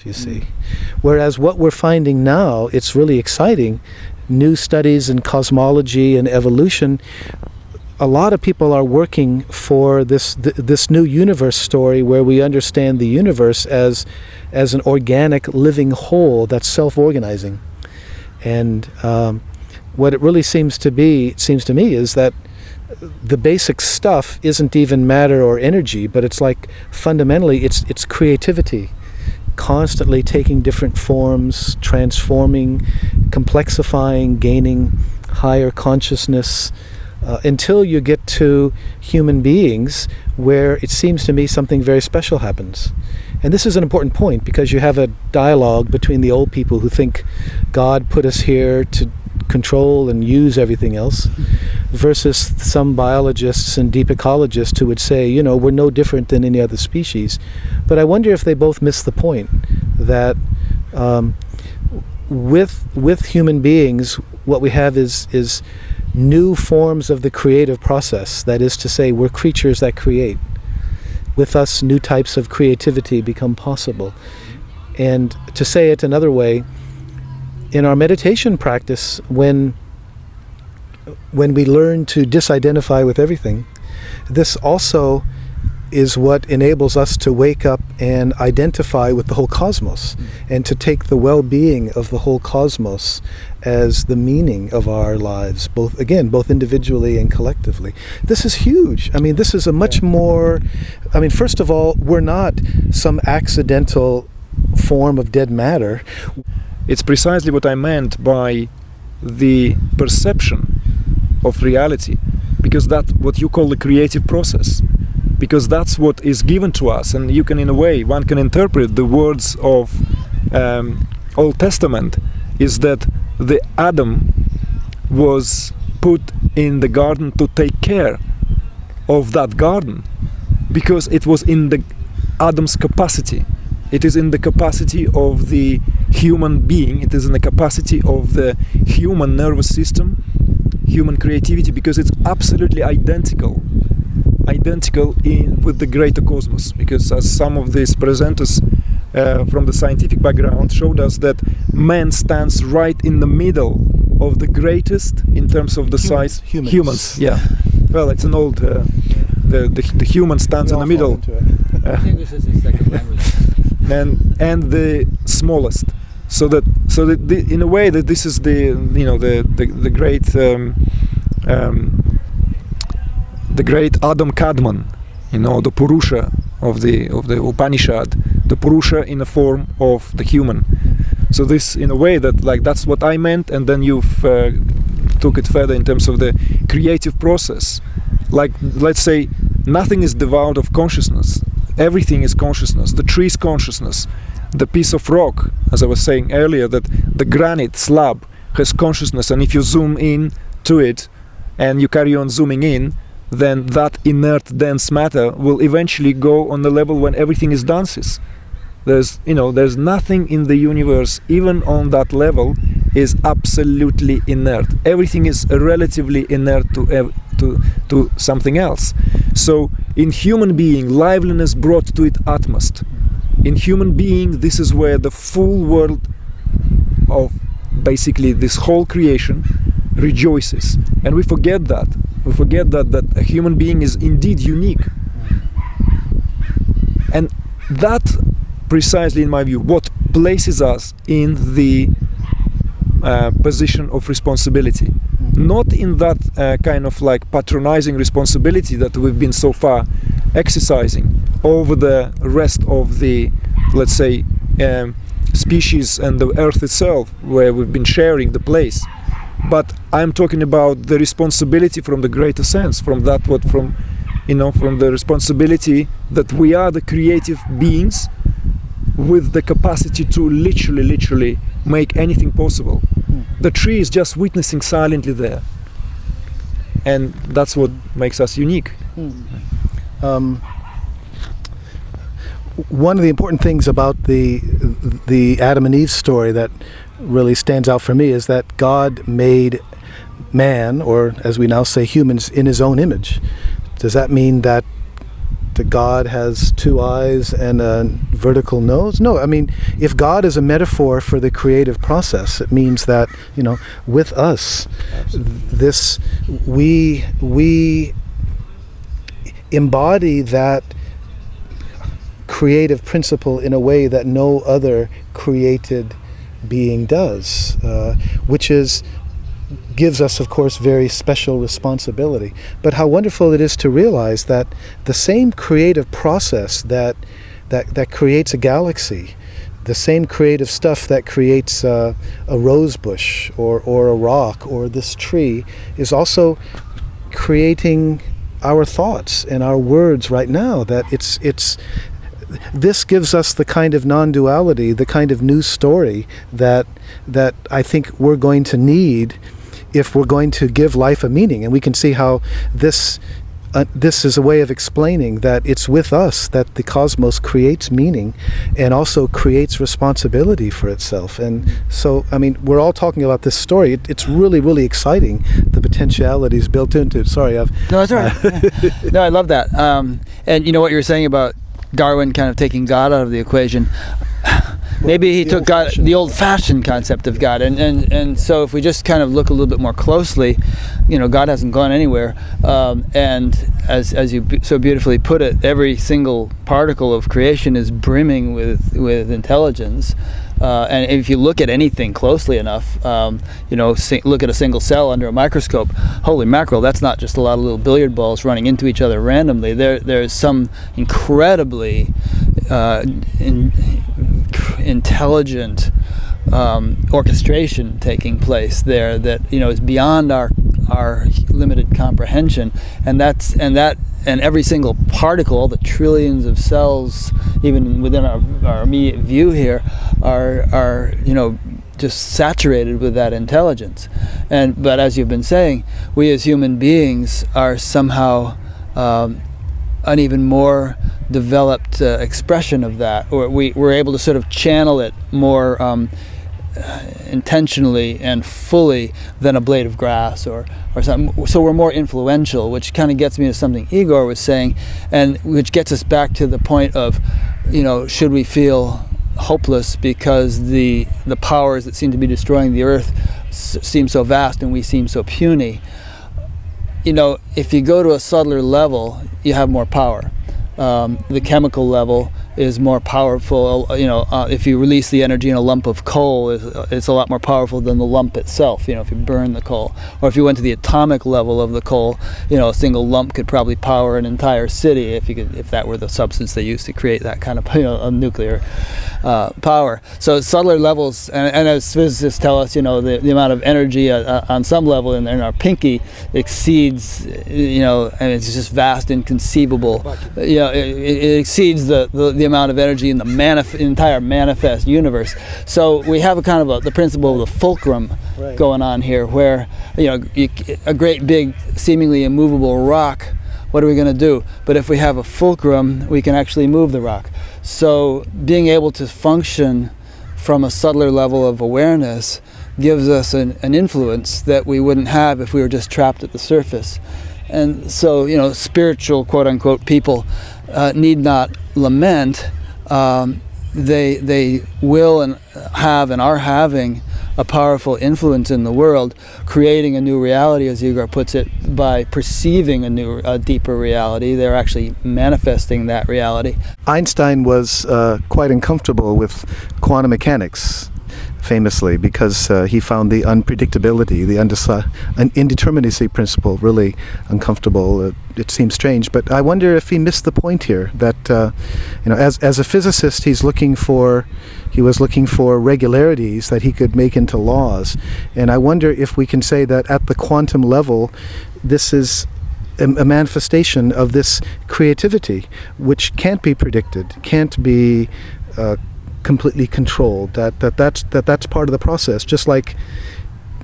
you see. Whereas what we're finding now, it's really exciting. New studies in cosmology and evolution, a lot of people are working for this new universe story where we understand the universe as an organic living whole that's self-organizing. And what it really seems to me, is that the basic stuff isn't even matter or energy, but it's like fundamentally it's creativity, constantly taking different forms, transforming, complexifying, gaining higher consciousness, until you get to human beings where it seems to me something very special happens. And this is an important point because you have a dialogue between the old people who think God put us here to control and use everything else, versus some biologists and deep ecologists who would say, we're no different than any other species. But I wonder if they both miss the point that with human beings, what we have is new forms of the creative process. That is to say, we're creatures that create. With us, new types of creativity become possible. And to say it another way, in our meditation practice, when we learn to disidentify with everything, this also is what enables us to wake up and identify with the whole cosmos, and to take the well-being of the whole cosmos as the meaning of our lives, both individually and collectively. This is huge. This is a much more, first of all, we're not some accidental form of dead matter. It's precisely what I meant by the perception of reality, because that's what you call the creative process, because that's what is given to us. And you can, in a way, one can interpret the words of Old Testament is that the Adam was put in the garden to take care of that garden, because it was in the Adam's capacity. It is in the capacity of the human being, it is in the capacity of the human nervous system, human creativity, because it's absolutely identical with the greater cosmos. Because as some of these presenters from the scientific background showed us, that man stands right in the middle of the greatest in terms of the size. Humans. Yeah. Well, it's an old. The human stands in the middle. English is a second language. And the smallest, so that in a way that this is the great Adam Kadmon, the Purusha of the Upanishad, the Purusha in the form of the human. So this, in a way, that's what I meant, and then you've took it further in terms of the creative process. Like, let's say, nothing is devoid of consciousness. Everything is consciousness. The tree is consciousness. The piece of rock, as I was saying earlier, that the granite slab has consciousness, and if you zoom in to it and you carry on zooming in, then that inert dense matter will eventually go on the level when everything is dances. There's nothing in the universe, even on that level, is absolutely inert. Everything is relatively inert to something else. So in human being, liveliness brought to its utmost. In human being, this is where the full world of basically this whole creation rejoices. And we forget that. We forget that a human being is indeed unique. And that precisely, in my view, what places us in the position of responsibility. Not in that kind of like patronizing responsibility that we've been so far exercising over the rest of the, let's say, species and the earth itself, where we've been sharing the place. But I'm talking about the responsibility from the greater sense, from the responsibility that we are the creative beings with the capacity to literally make anything possible. The tree is just witnessing silently there, and that's what makes us unique. One of the important things about the Adam and Eve story that really stands out for me is that God made man, or as we now say humans, in his own image. Does that mean that God has two eyes and a vertical nose. No, I mean, if God is a metaphor for the creative process, it means that, with us, this we embody that creative principle in a way that no other created being does, which gives us, of course, very special responsibility. But how wonderful it is to realize that the same creative process that creates a galaxy, the same creative stuff that creates a rose bush or a rock or this tree, is also creating our thoughts and our words right now. That this gives us the kind of non-duality, the kind of new story that I think we're going to need if we're going to give life a meaning. And we can see how this is a way of explaining that it's with us that the cosmos creates meaning and also creates responsibility for itself. And so, I mean, we're all talking about this story. It's really, really exciting, the potentialities built into it. Sorry, No, that's all right. No, I love that. And you know what you were saying about Darwin kind of taking God out of the equation. Maybe he took God, the old-fashioned concept of God, and so if we just kind of look a little bit more closely, God hasn't gone anywhere, and as you so beautifully put it, every single particle of creation is brimming with intelligence, and if you look at anything closely enough, look at a single cell under a microscope. Holy mackerel! That's not just a lot of little billiard balls running into each other randomly. There's some incredibly intelligent orchestration taking place there that is beyond our limited comprehension, and every single particle, all the trillions of cells, even within our immediate view here, are just saturated with that intelligence. But as you've been saying, we as human beings are somehow an even more developed expression of that, or we're able to sort of channel it more intentionally and fully than a blade of grass or something. So we're more influential, which kind of gets me to something Igor was saying, and which gets us back to the point of, should we feel hopeless because the powers that seem to be destroying the earth seem so vast and we seem so puny? If you go to a subtler level, you have more power. The chemical level is more powerful. If you release the energy in a lump of coal, it's a lot more powerful than the lump itself. If you burn the coal, or if you went to the atomic level of the coal, a single lump could probably power an entire city if that were the substance they used to create that kind of a nuclear power. So subtler levels, and as physicists tell us, the amount of energy on some level in our pinky exceeds, and it's just vast, inconceivable. It exceeds the amount of energy in the entire manifest universe. So we have a kind of the principle of the fulcrum going on here, where a great big, seemingly immovable rock. What are we going to do? But if we have a fulcrum, we can actually move the rock. So being able to function from a subtler level of awareness gives us an influence that we wouldn't have if we were just trapped at the surface. And so, spiritual, quote-unquote, people need not lament. They will and have and are having a powerful influence in the world, creating a new reality, as Igor puts it, by perceiving a deeper reality. They're actually manifesting that reality. Einstein was quite uncomfortable with quantum mechanics, famously, because he found the unpredictability, the indeterminacy principle really uncomfortable. It seems strange, but I wonder if he missed the point here, that as a physicist he was looking for regularities that he could make into laws, and I wonder if we can say that at the quantum level this is a manifestation of this creativity, which can't be predicted, can't be completely controlled. That's part of the process. Just like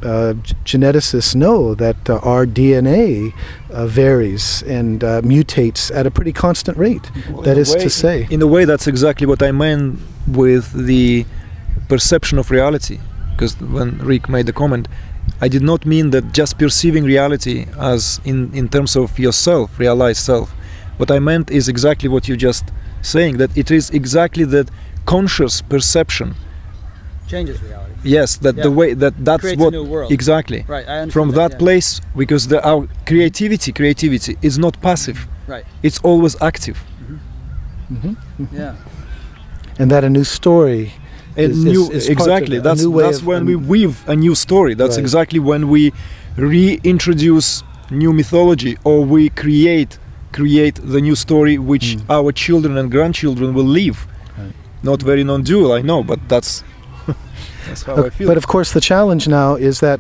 geneticists know that our DNA varies and mutates at a pretty constant rate. That is to say, in a way, that's exactly what I meant with the perception of reality. Because when Rick made the comment, I did not mean that just perceiving reality as in terms of yourself, realized self, What I meant is exactly what you just saying, that it is exactly that conscious perception. Changes reality. Yes, that Yeah. the way that's Creates what a new world. exactly. Right. I understand From that yeah. place, because our creativity is not passive. Right. It's always active. Yeah. And that a new story is part of Exactly. it, a That's new way that's of- when we weave a new story. That's Right. exactly when we reintroduce new mythology, or we create the new story which our children and grandchildren will live. Right. Not very non-dual, I know, but that's that's how I feel. But of course, the challenge now is that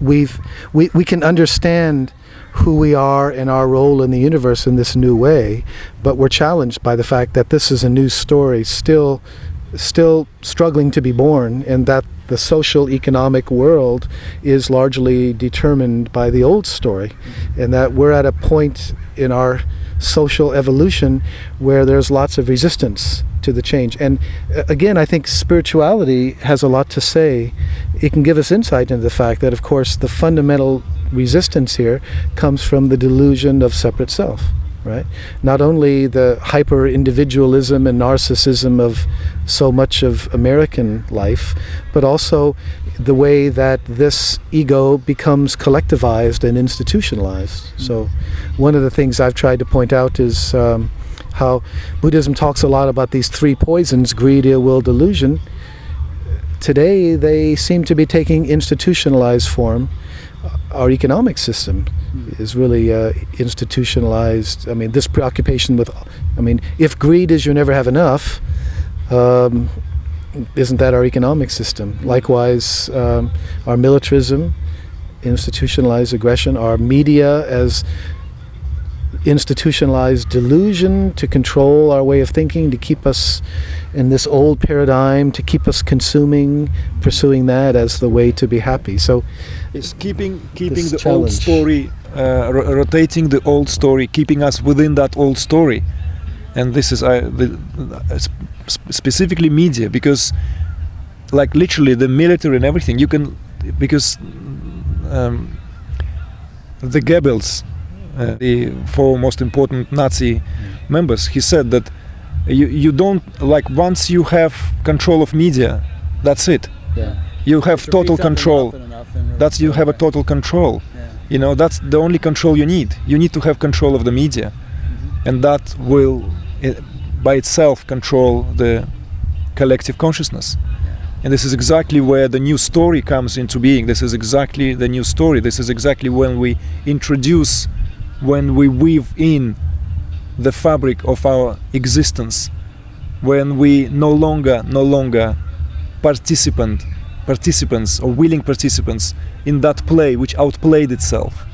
we can understand who we are and our role in the universe in this new way, but we're challenged by the fact that this is a new story, still struggling to be born, and that the social economic world is largely determined by the old story, and that we're at a point in our social evolution where there's lots of resistance to the change. And again, I think spirituality has a lot to say. It can give us insight into the fact that, of course, the fundamental resistance here comes from the delusion of separate self, right? Not only the hyper-individualism and narcissism of so much of American life, but also the way that this ego becomes collectivized and institutionalized. So one of the things I've tried to point out is how Buddhism talks a lot about these three poisons: greed, ill will, delusion. Today they seem to be taking institutionalized form. Our economic system is really institutionalized. I mean, this preoccupation with, if greed is you never have enough, isn't that our economic system? Likewise, our militarism, institutionalized aggression, our media as institutionalized delusion to control our way of thinking, to keep us in this old paradigm, to keep us consuming, pursuing that as the way to be happy. So it's keeping this the challenge. old story, rotating the old story, keeping us within that old story. And this is specifically media, because like literally the military and everything, you can, because the Goebbels, the four most important Nazi members, he said that you don't, like, once you have control of media, that's it. Yeah. You have total control. That's, you have a total control. Yeah. You know, that's the only control you need. You need to have control of the media, and that will by itself control the collective consciousness. And this is exactly where the new story comes into being. This is exactly the new story. This is exactly when we introduce, when we weave in the fabric of our existence, when we no longer participants or willing participants in that play which outplayed itself.